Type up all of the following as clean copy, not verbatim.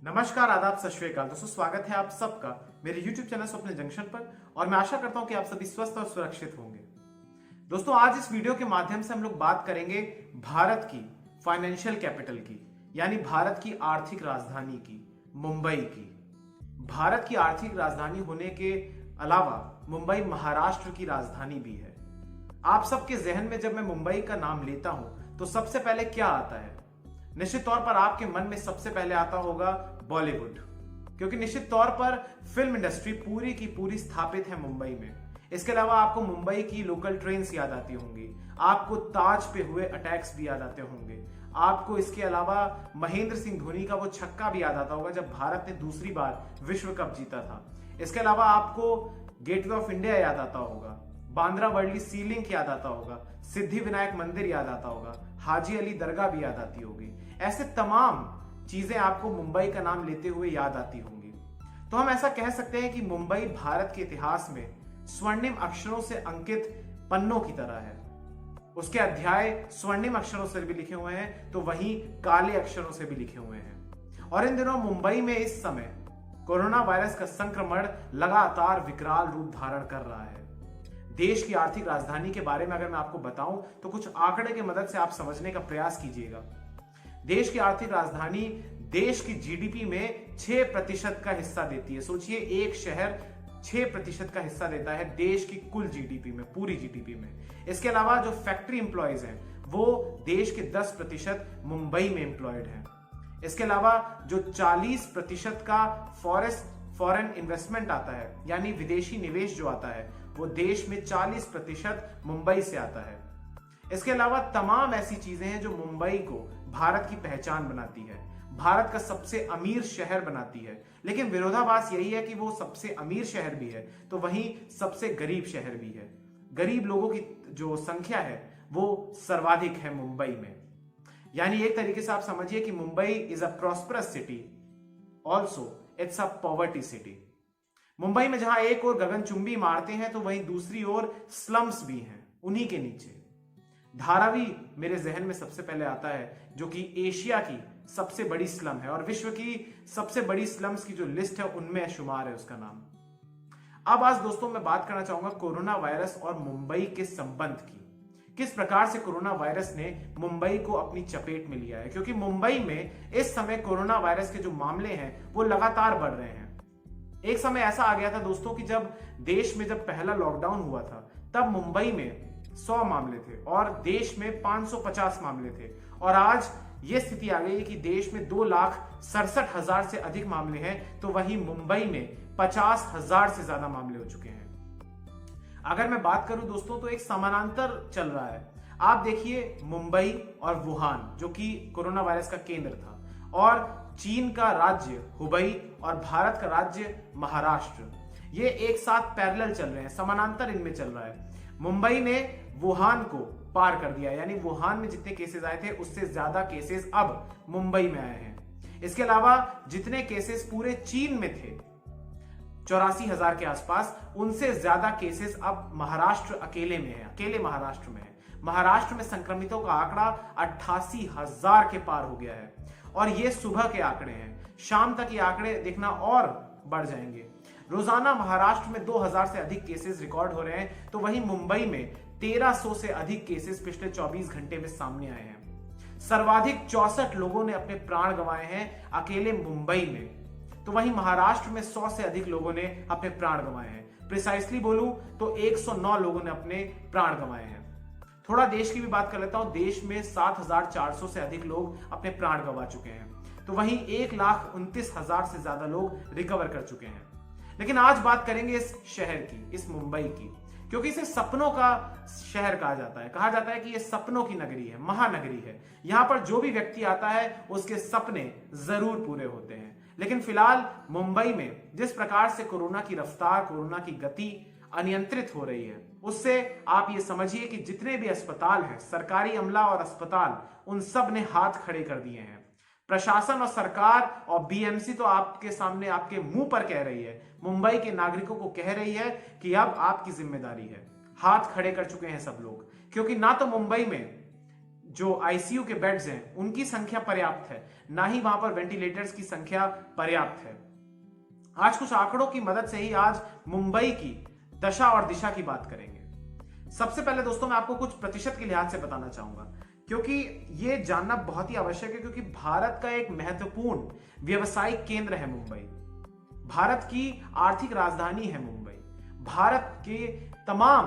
नमस्कार, आदाब, सत श्री अकाल। दोस्तों, स्वागत है आप सबका मेरे YouTube चैनल स्वप्न जंक्शन पर और मैं आशा करता हूं कि आप सभी स्वस्थ और सुरक्षित होंगे। दोस्तों, आज इस वीडियो के माध्यम से हम लोग बात करेंगे भारत की फाइनेंशियल कैपिटल की, यानी भारत की आर्थिक राजधानी की, मुंबई की। भारत की आर्थिक राजधानी होने के अलावा मुंबई महाराष्ट्र की राजधानी भी है। आप सबके जहन में जब मैं मुंबई का नाम लेता हूं तो सबसे पहले क्या आता है? निश्चित तौर पर आपके मन में सबसे पहले आता होगा बॉलीवुड, क्योंकि निश्चित तौर पर फिल्म इंडस्ट्री पूरी की पूरी स्थापित है मुंबई में। इसके अलावा आपको मुंबई की लोकल ट्रेन्स याद आती होंगी, आपको ताज पे हुए अटैक्स भी याद आते होंगे, आपको इसके अलावा महेंद्र सिंह धोनी का वो छक्का भी याद आता होगा जब भारत ने दूसरी बार विश्व कप जीता था। इसके अलावा आपको गेटवे ऑफ इंडिया याद आता होगा, बांद्रा वर्ली सी लिंक याद आता होगा, सिद्धि विनायक मंदिर याद आता होगा, हाजी अली दरगाह भी याद आती होगी। ऐसे तमाम चीजें आपको मुंबई का नाम लेते हुए याद आती होंगी। तो हम ऐसा कह सकते हैं कि मुंबई भारत के इतिहास में स्वर्णिम अक्षरों से अंकित पन्नों की तरह है। उसके अध्याय स्वर्णिम अक्षरों से भी लिखे हुए हैं तो वहीं काले अक्षरों से भी लिखे हुए हैं। और इन दिनों मुंबई में इस समय कोरोना वायरस का संक्रमण लगातार विकराल रूप धारण कर रहा है। देश की आर्थिक राजधानी के बारे में अगर मैं आपको बताऊं तो कुछ आंकड़े की मदद से आप समझने का प्रयास कीजिएगा। देश की आर्थिक राजधानी देश की जीडीपी में 6% का हिस्सा देती है। सोचिए, एक शहर 6% का हिस्सा देता है देश की कुल जीडीपी में, पूरी जीडीपी में। इसके अलावा जो फैक्ट्री एम्प्लॉयज हैं वो देश के 10% मुंबई में एम्प्लॉयड हैं। इसके अलावा जो 40% का फॉरेन इन्वेस्टमेंट आता है, यानी विदेशी निवेश जो आता है, वो देश में 40% मुंबई से आता है। इसके अलावा तमाम ऐसी चीजें हैं जो मुंबई को भारत की पहचान बनाती है, भारत का सबसे अमीर शहर बनाती है। लेकिन विरोधाभास यही है कि वो सबसे अमीर शहर भी है तो वहीं सबसे गरीब शहर भी है। गरीब लोगों की जो संख्या है वो सर्वाधिक है मुंबई में। यानी एक तरीके से आप समझिए कि Mumbai is a prosperous city, also it's a poverty city. Mumbai में जहां एक ओर गगनचुंबी इमारतें हैं तो वहीं दूसरी ओर स्लम्स भी हैं, उन्हीं के नीचे। धारावी मेरे जहन में सबसे पहले आता है, जो कि एशिया की सबसे बड़ी स्लम है और विश्व की सबसे बड़ी स्लम्स की जो लिस्ट है उनमें शुमार है उसका नाम। अब आज दोस्तों मैं बात करना चाहूंगा कोरोना वायरस और मुंबई के संबंध की। किस प्रकार से कोरोना वायरस ने मुंबई को अपनी चपेट में लिया है, क्योंकि मुंबई में इस समय कोरोना वायरस के जो मामले हैं वो लगातार बढ़ रहे हैं। एक समय ऐसा आ गया था दोस्तों कि जब देश में जब पहला लॉकडाउन हुआ था तब मुंबई में 100 मामले थे और देश में 550 मामले थे। और आज ये स्थिति आ गई है कि देश में 2,67,000 से अधिक मामले हैं तो वहीं मुंबई में 50,000 से ज्यादा मामले हो चुके हैं। अगर मैं बात करूं दोस्तों तो एक समानांतर चल रहा है। आप देखिए, मुंबई और वुहान जो कि कोरोना वायरस का केंद्र था, और चीन का राज्य हुबई और भारत का राज्य महाराष्ट्र, ये एक साथ पैरेलल चल रहे हैं, समानांतर इनमें चल रहा है। मुंबई ने वुहान को पार कर दिया, यानी वुहान में जितने केसेस आए थे उससे ज्यादा केसेस अब मुंबई में आए हैं। इसके अलावा जितने केसेस पूरे चीन में थे 84,000 के आसपास, उनसे ज्यादा केसेस अब महाराष्ट्र अकेले में है, अकेले महाराष्ट्र में है। महाराष्ट्र में संक्रमितों का आंकड़ा 88,000 के पार हो गया है और ये सुबह के आंकड़े हैं। शाम तक ये आंकड़े देखना और बढ़ जाएंगे। रोजाना महाराष्ट्र में 2,000 से अधिक केसेस रिकॉर्ड हो रहे हैं तो वहीं मुंबई में 1,300 से अधिक केसेस पिछले 24 घंटे में सामने आए हैं। सर्वाधिक 64 लोगों ने अपने प्राण गंवाए हैं अकेले मुंबई में, तो वहीं महाराष्ट्र में 100 से अधिक लोगों ने अपने प्राण गंवाए हैं। प्रिसाइसली बोलूं तो 109 लोगों ने अपने प्राण गंवाए हैं। थोड़ा देश की भी बात कर लेता हूं। देश में 7,400 से अधिक लोग अपने प्राण गंवा चुके हैं तो वहीं 1,29,000 से ज्यादा लोग रिकवर कर चुके हैं। लेकिन आज बात करेंगे इस शहर की, इस मुंबई की, क्योंकि इसे सपनों का शहर कहा जाता है। कहा जाता है कि यह सपनों की नगरी है, महानगरी है। यहां पर जो भी व्यक्ति आता है उसके सपने जरूर पूरे होते हैं। लेकिन फिलहाल मुंबई में जिस प्रकार से कोरोना की रफ्तार, कोरोना की गति अनियंत्रित हो रही है, उससे आप ये समझिए कि जितने भी अस्पताल हैं, सरकारी अमला और अस्पताल, उन सब ने हाथ खड़े कर दिए हैं। प्रशासन और सरकार और बीएमसी तो आपके सामने, आपके मुंह पर कह रही है, मुंबई के नागरिकों को कह रही है कि अब आपकी जिम्मेदारी है। हाथ खड़े कर चुके हैं सब लोग, क्योंकि ना तो मुंबई में जो आईसीयू के बेड्स हैं उनकी संख्या पर्याप्त है, ना ही वहां पर वेंटिलेटर्स की संख्या पर्याप्त है। आज कुछ आंकड़ों की मदद से ही आज मुंबई की दशा और दिशा की बात करेंगे। सबसे पहले दोस्तों मैं आपको कुछ प्रतिशत के लिहाज से बताना चाहूंगा, क्योंकि यह जानना बहुत ही आवश्यक है, क्योंकि भारत का एक महत्वपूर्ण व्यवसायिक केंद्र है मुंबई। भारत की आर्थिक राजधानी है मुंबई। भारत के तमाम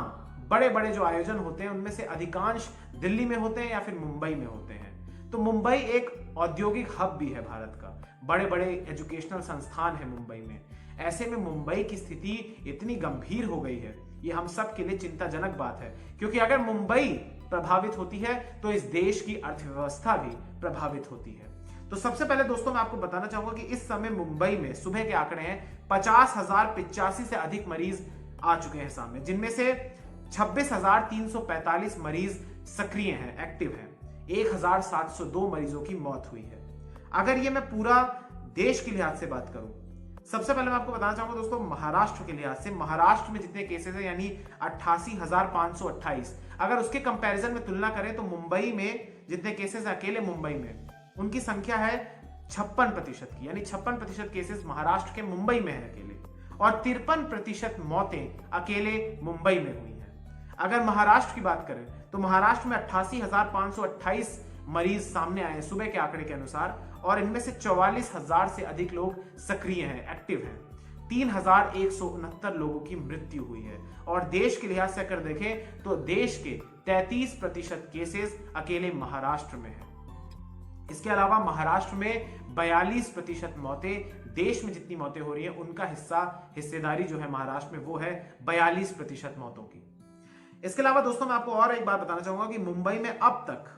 बड़े बड़े जो आयोजन होते हैं उनमें से अधिकांश दिल्ली में होते हैं या फिर मुंबई में होते हैं। तो मुंबई एक औद्योगिक हब भी है भारत का। बड़े बड़े एजुकेशनल संस्थान है मुंबई में। ऐसे में मुंबई की स्थिति इतनी गंभीर हो गई है, ये हम सब के लिए चिंताजनक बात है, क्योंकि अगर मुंबई प्रभावित होती है तो इस देश की अर्थव्यवस्था भी प्रभावित होती है। तो सबसे पहले दोस्तों मैं आपको बताना चाहूंगा कि इस समय मुंबई में सुबह के आंकड़े हैं 50,085 से अधिक मरीज आ चुके हैं सामने, जिनमें से 26,345 मरीज सक्रिय हैं, एक्टिव हैं। 1,702 मरीजों की मौत हुई है। अगर ये मैं पूरा देश के लिहाज से बात करूं, सबसे पहले मैं आपको बताना चाहूंगा दोस्तों महाराष्ट्र के लिहाज से, महाराष्ट्र में जितने केसेस हैं यानी 88,528, अगर उसके कंपैरिजन में तुलना करें तो मुंबई में जितने केसेस अकेले मुंबई में उनकी संख्या है 56% की, यानी 56% केसेस महाराष्ट्र के मुंबई में है अकेले, और 53% मौतें अकेले मुंबई में हुई हैं। अगर महाराष्ट्र की बात करें तो महाराष्ट्र में 88,528 मरीज सामने आए हैं सुबह के आंकड़े के अनुसार, और इनमें से 44,000 से अधिक लोग सक्रिय हैं, एक्टिव हैं। 3,169 लोगों की मृत्यु हुई है। और देश के लिहाज से अगर देखें तो देश के 33% केसेस अकेले महाराष्ट्र में है। इसके अलावा महाराष्ट्र में 42% मौतें, देश में जितनी मौतें हो रही है उनका हिस्सेदारी जो है महाराष्ट्र में वो है 42% मौतों की। इसके अलावा दोस्तों मैं आपको और एक बात बताना चाहूंगा कि मुंबई में अब तक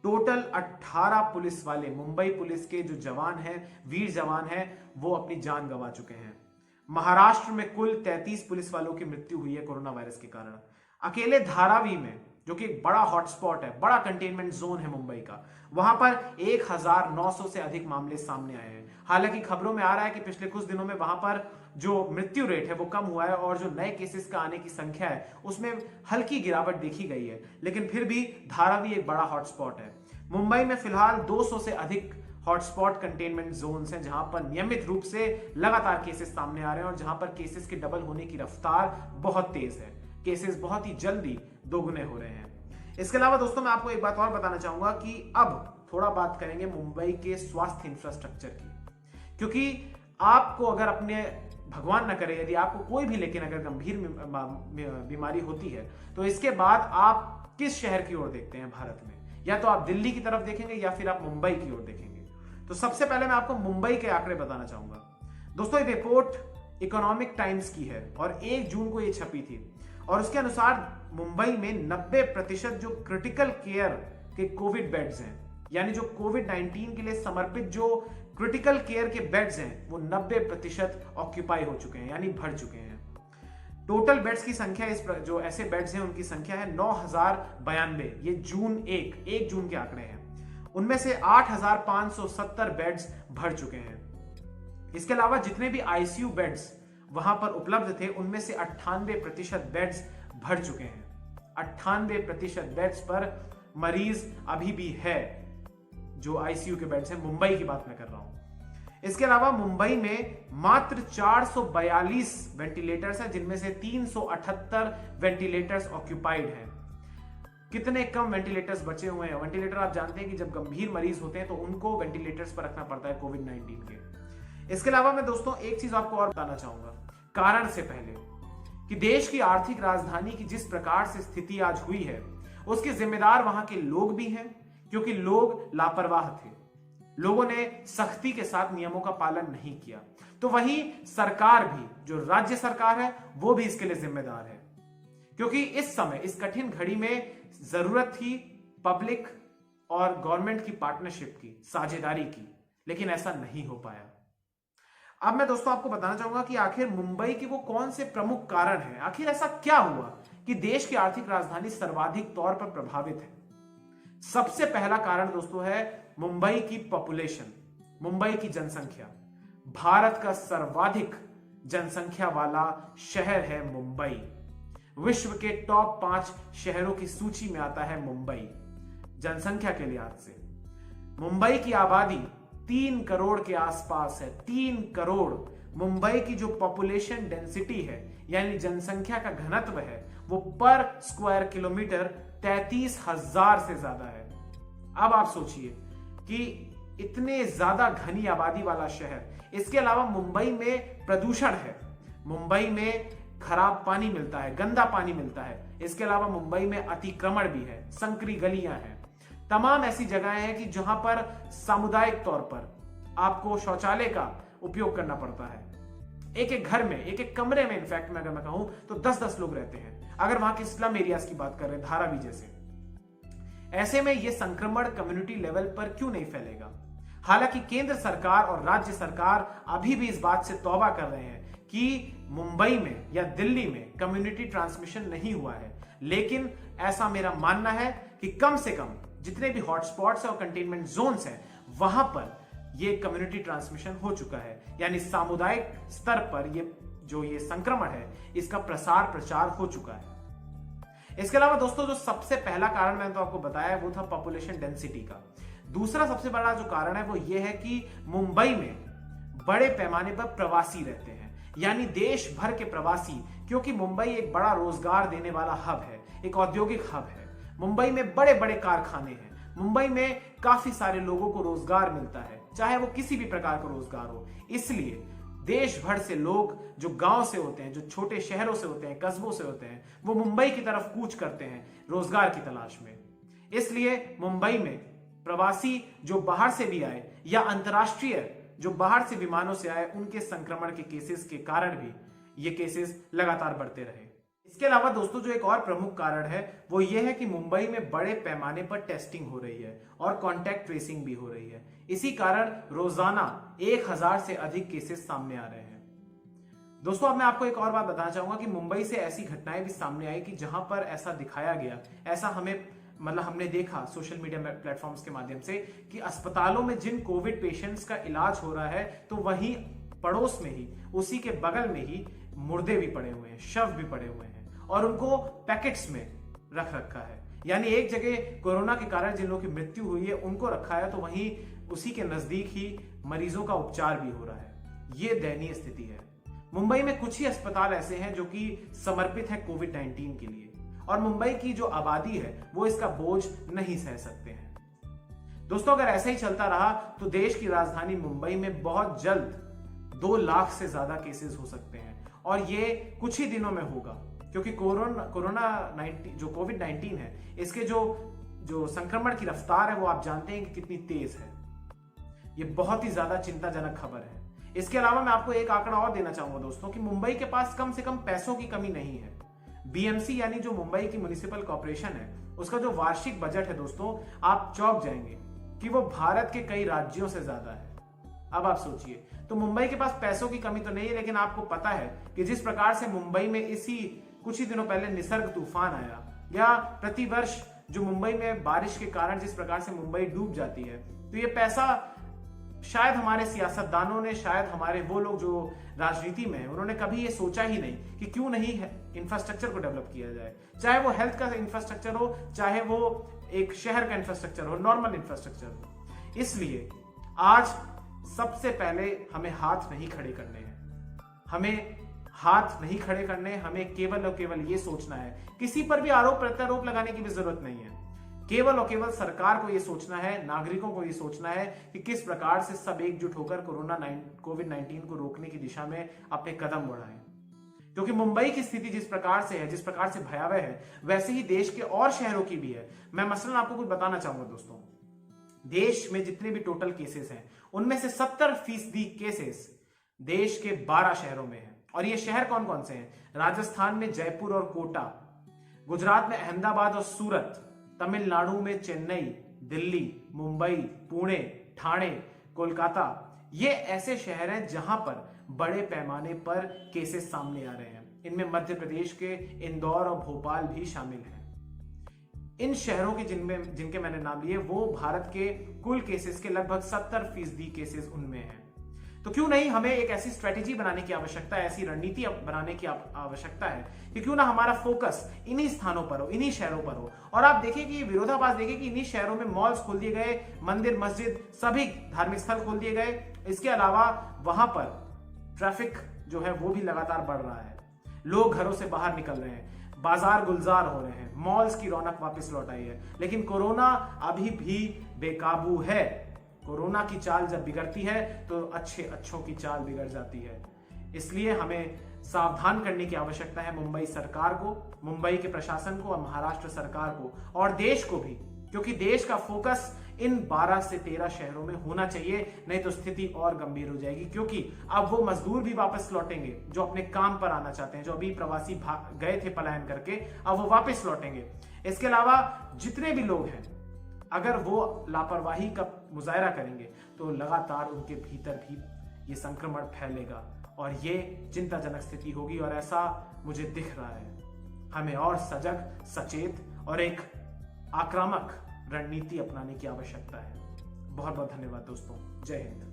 टोटल 18 पुलिस वाले, मुंबई पुलिस के जो जवान हैं, वीर जवान हैं, वो अपनी जान गंवा चुके हैं। महाराष्ट्र में कुल 33 पुलिस वालों की मृत्यु हुई है कोरोना वायरस के कारण। अकेले धारावी में, जो कि एक बड़ा हॉटस्पॉट है, बड़ा कंटेनमेंट जोन है मुंबई का, वहां पर 1,900 से अधिक मामले सामने आए हैं। हालांकि खबरों में आ रहा है कि पिछले कुछ दिनों में वहां पर जो मृत्यु रेट है वो कम हुआ है और जो नए केसेस का आने की संख्या है उसमें हल्की गिरावट देखी गई है, लेकिन फिर भी धारावी एक बड़ा हॉटस्पॉट है। मुंबई में फिलहाल 200 से अधिक हॉटस्पॉट कंटेनमेंट जोन्स हैं जहां पर नियमित रूप से लगातार केसेस सामने आ रहे हैं और जहां पर केसेस के डबल होने की रफ्तार बहुत तेज है। केसेस बहुत ही जल्दी दोगुने हो रहे हैं। इसके अलावा दोस्तों मैं आपको एक बात और बताना चाहूंगा कि अब थोड़ा बात करेंगे मुंबई के स्वास्थ्य इंफ्रास्ट्रक्चर की, क्योंकि आपको अगर अपने, भगवान न करे, यदि आपको कोई भी लेकिन अगर गंभीर बीमारी होती है तो इसके बाद आप किस शहर की ओर देखते हैं भारत में? या तो आप दिल्ली की तरफ देखेंगे या फिर आप मुंबई की ओर देखेंगे। तो सबसे पहले मैं आपको मुंबई के आंकड़े बताना चाहूंगा। दोस्तों ये रिपोर्ट इकोनॉमिक टाइम्स की है और 1 जून को ये छपी थी, और उसके अनुसार मुंबई में 90% जो क्रिटिकल केयर के कोविड बेड्स हैं, यानी जो कोविड-19 के लिए समर्पित जो क्रिटिकल केयर के बेड्स हैं, वो 90% ऑक्यूपाई हो चुके हैं, यानी भर चुके हैं। टोटल बेड्स की संख्या, इस जो ऐसे बेड्स हैं उनकी संख्या है 9,092। ये जून 1 जून के आंकड़े हैं। उनमें से 8,570 बेड्स भर चुके हैं। इसके अलावा जितने भी आईसीयू बेड्स वहां पर उपलब्ध थे उनमें से 98% बेड्स भर चुके हैं। 98% बेड्स पर मरीज अभी भी है, जो आईसीयू के बेड्स हैं। मुंबई की बात मैं कर रहा हूं। इसके अलावा मुंबई में मात्र 442 वेंटिलेटर्स हैं, जिनमें से 378 वेंटिलेटर्स ऑक्यूपाइड हैं। कितने कम वेंटिलेटर्स बचे हुए हैं। वेंटिलेटर आप जानते हैं कि जब गंभीर मरीज होते हैं तो उनको वेंटिलेटर्स पर रखना पड़ता है कोविड-19 के। इसके अलावा मैं दोस्तों एक चीज आपको और बताना चाहूंगा कारण से पहले, कि देश की आर्थिक राजधानी की जिस प्रकार से स्थिति आज हुई है उसके जिम्मेदार वहां के लोग भी हैं, क्योंकि लोग लापरवाह थे। लोगों ने सख्ती के साथ नियमों का पालन नहीं किया। तो वहीं सरकार भी, जो राज्य सरकार है, वो भी इसके लिए जिम्मेदार है, क्योंकि इस समय, इस कठिन घड़ी में जरूरत थी पब्लिक और गवर्नमेंट की पार्टनरशिप की, साझेदारी की, लेकिन ऐसा नहीं हो पाया। अब मैं दोस्तों आपको बताना चाहूंगा कि आखिर मुंबई के वो कौन से प्रमुख कारण हैं। आखिर ऐसा क्या हुआ कि देश की आर्थिक राजधानी सर्वाधिक तौर पर प्रभावित है। सबसे पहला कारण दोस्तों है मुंबई की पॉपुलेशन, मुंबई की जनसंख्या। भारत का सर्वाधिक जनसंख्या वाला शहर है मुंबई। विश्व के टॉप 5 शहरों की सूची में आता है मुंबई। जनसंख्या के लिहाज से। मुंबई की आबादी 3 करोड़ के आसपास है। 3 करोड़। मुंबई की जो पॉपुलेशन डेंसिटी है यानी जनसंख्या का घनत्व है वो पर स्क्वायर किलोमीटर 33,000 से ज्यादा है। अब आप सोचिए कि इतने ज्यादा घनी आबादी वाला शहर। इसके अलावा मुंबई में प्रदूषण है, मुंबई में खराब पानी मिलता है, गंदा पानी मिलता है। इसके अलावा मुंबई में अतिक्रमण भी है, संकरी गलियां हैं, तमाम ऐसी जगहें हैं कि जहां पर सामुदायिक तौर पर आपको शौचालय का उपयोग करना पड़ता है। एक एक घर में, एक एक कमरे में, इनफैक्ट मैं अगर मैं कहूं तो 10-10 लोग रहते हैं, अगर वहां के स्लम एरियाज की बात कर रहे हैं, धारावी जैसे। ऐसे में यह संक्रमण कम्युनिटी लेवल पर क्यों नहीं फैलेगा? हालांकि केंद्र सरकार और राज्य सरकार अभी भी इस बात से तौबा कर रहे हैं कि मुंबई में या दिल्ली में कम्युनिटी ट्रांसमिशन नहीं हुआ है, लेकिन ऐसा मेरा मानना है कि कम से कम जितने भी हॉटस्पॉट्स और कंटेनमेंट जोन्स हैं वहां पर यह कम्युनिटी ट्रांसमिशन हो चुका है, यानी सामुदायिक स्तर पर ये संक्रमण है इसका प्रसार प्रचार हो चुका है। इसके अलावा दोस्तों जो सबसे पहला कारण मैंने तो आपको बताया वो था पॉपुलेशन डेंसिटी का। दूसरा सबसे बड़ा जो कारण है वो ये है कि मुंबई में बड़े पैमाने पर प्रवासी रहते हैं, यानी देश भर के प्रवासी, क्योंकि मुंबई एक बड़ा रोजगार देने वाला हब है, एक औद्योगिक हब है। मुंबई में बड़े बड़े कारखाने हैं, मुंबई में काफी सारे लोगों को रोजगार मिलता है, चाहे वो किसी भी प्रकार का रोजगार हो। इसलिए देश भर से लोग जो गांव से होते हैं, जो छोटे शहरों से होते हैं, कस्बों से होते हैं, वो मुंबई की तरफ कूच करते हैं रोजगार की तलाश में। इसलिए मुंबई में प्रवासी जो बाहर से भी आए या अंतर्राष्ट्रीय जो बाहर से विमानों से आए, उनके संक्रमण के केसेस के कारण भी ये केसेस लगातार बढ़ते रहे। इसके अलावा दोस्तों जो एक और प्रमुख कारण है वो ये है कि मुंबई में बड़े पैमाने पर टेस्टिंग हो रही है और कॉन्टैक्ट ट्रेसिंग भी हो रही है। इसी कारण रोजाना 1000 से अधिक केसेस सामने आ रहे हैं। दोस्तों अब मैं आपको एक और बात बताना चाहूंगा कि मुंबई से ऐसी घटनाएं भी सामने आई कि जहां पर ऐसा दिखाया गया, ऐसा हमने देखा सोशल मीडिया प्लेटफॉर्म्स के माध्यम से कि अस्पतालों में जिन कोविड पेशेंट्स का इलाज हो रहा है तो वहीं पड़ोस में ही, उसी के बगल में ही मुर्दे भी पड़े हुए हैं, शव भी पड़े हुए हैं और उनको पैकेट्स में रख रखा है। यानी एक जगह कोरोना के कारण जिन लोगों की मृत्यु हुई है उनको रखा है तो वहीं उसी के नजदीक ही मरीजों का उपचार भी हो रहा है। ये दयनीय स्थिति है। मुंबई में कुछ ही अस्पताल ऐसे हैं जो कि समर्पित है कोविड-19 के लिए, और मुंबई की जो आबादी है वो इसका बोझ नहीं सह सकते हैं। दोस्तों अगर ऐसा ही चलता रहा तो देश की राजधानी मुंबई में बहुत जल्द 2 लाख से ज्यादा केसेस हो सकते हैं, और ये कुछ ही दिनों में होगा, क्योंकि कोविड-19 है, इसके जो संक्रमण की रफ्तार है वो आप जानते हैं कि कितनी तेज है। ये बहुत ही ज्यादा चिंताजनक खबर है। इसके अलावा मैं आपको एक आंकड़ा और देना चाहूंगा दोस्तों कि मुंबई के पास कम से कम पैसों की कमी नहीं है। बीएमसी यानी जो मुंबई की म्युनिसिपल कॉर्पोरेशन है, उसका जो वार्षिक बजट है दोस्तों, आप चौंक जाएंगे कि वो भारत के कई राज्यों से ज्यादा है। अब आप सोचिए, तो मुंबई के पास पैसों की कमी तो नहीं है, लेकिन आपको पता है कि जिस प्रकार से मुंबई में इसी कुछ ही दिनों पहले निसर्ग तूफान आया, या प्रतिवर्ष जो मुंबई में बारिश के कारण जिस प्रकार से मुंबई डूब जाती है, तो ये पैसा शायद हमारे सियासतदानों ने, शायद हमारे वो लोग जो राजनीति में हैं, उन्होंने कभी ये सोचा ही नहीं कि क्यों नहीं है इंफ्रास्ट्रक्चर को डेवलप किया जाए, चाहे वो हेल्थ का इंफ्रास्ट्रक्चर हो, चाहे वो एक शहर का इंफ्रास्ट्रक्चर हो, नॉर्मल इंफ्रास्ट्रक्चर हो। इसलिए आज सबसे पहले हमें हाथ नहीं खड़े करने हैं, हमें केवल और केवल ये सोचना है, किसी पर भी आरोप प्रत्यारोप लगाने की भी जरूरत नहीं है। केवल और केवल सरकार को यह सोचना है, नागरिकों को यह सोचना है कि किस प्रकार से सब एकजुट होकर कोविड-19 को रोकने की दिशा में अपने कदम बढ़ाएं। क्योंकि मुंबई की स्थिति जिस प्रकार से है, जिस प्रकार से भयावह है, वैसे ही देश के और शहरों की भी है। मैं मसलन आपको कुछ बताना चाहूंगा दोस्तों, देश में जितने भी टोटल केसेस हैं उनमें से 70% केसेस देश के 12 शहरों में है। और ये शहर कौन कौन से हैं? राजस्थान में जयपुर और कोटा, गुजरात में अहमदाबाद और सूरत, तमिलनाडु में चेन्नई, दिल्ली, मुंबई, पुणे, ठाणे, कोलकाता। ये ऐसे शहर हैं जहां पर बड़े पैमाने पर केसेस सामने आ रहे हैं। इनमें मध्य प्रदेश के इंदौर और भोपाल भी शामिल हैं। इन शहरों के जिनके मैंने नाम लिए वो भारत के कुल केसेस के लगभग 70% केसेस उनमें हैं। तो क्यों नहीं हमें एक ऐसी स्ट्रेटेजी बनाने की आवश्यकता है, ऐसी रणनीति बनाने की आवश्यकता है कि क्यों ना हमारा फोकस इन्हीं स्थानों पर हो, इन्हीं शहरों पर हो। और आप देखिए कि विरोधाभास देखिए कि इन्हीं शहरों में मॉल्स खोल दिए गए, मंदिर मस्जिद सभी धार्मिक स्थल खोल दिए गए। इसके अलावा वहां पर ट्रैफिक जो है वो भी लगातार बढ़ रहा है, लोग घरों से बाहर निकल रहे हैं, बाजार गुलजार हो रहे हैं, मॉल्स की रौनक वापस लौट आई है। लेकिन कोरोना अभी भी बेकाबू है। कोरोना की चाल जब बिगड़ती है तो अच्छों की चाल बिगड़ जाती है। इसलिए हमें सावधान करने की आवश्यकता है मुंबई सरकार को, मुंबई के प्रशासन को और महाराष्ट्र सरकार को और देश को भी, क्योंकि देश का फोकस इन 12 से 13 शहरों में होना चाहिए, नहीं तो स्थिति और गंभीर हो जाएगी। क्योंकि अब वो मजदूर भी वापस लौटेंगे जो अपने काम पर आना चाहते हैं, जो अभी प्रवासी गए थे पलायन करके, अब वो वापस लौटेंगे। इसके अलावा जितने भी लोग हैं, अगर वो लापरवाही का मुजाहरा करेंगे तो लगातार उनके भीतर भी ये संक्रमण फैलेगा और ये चिंताजनक स्थिति होगी। और ऐसा मुझे दिख रहा है। हमें और सजग, सचेत और एक आक्रामक रणनीति अपनाने की आवश्यकता है। बहुत बहुत धन्यवाद दोस्तों। जय हिंद।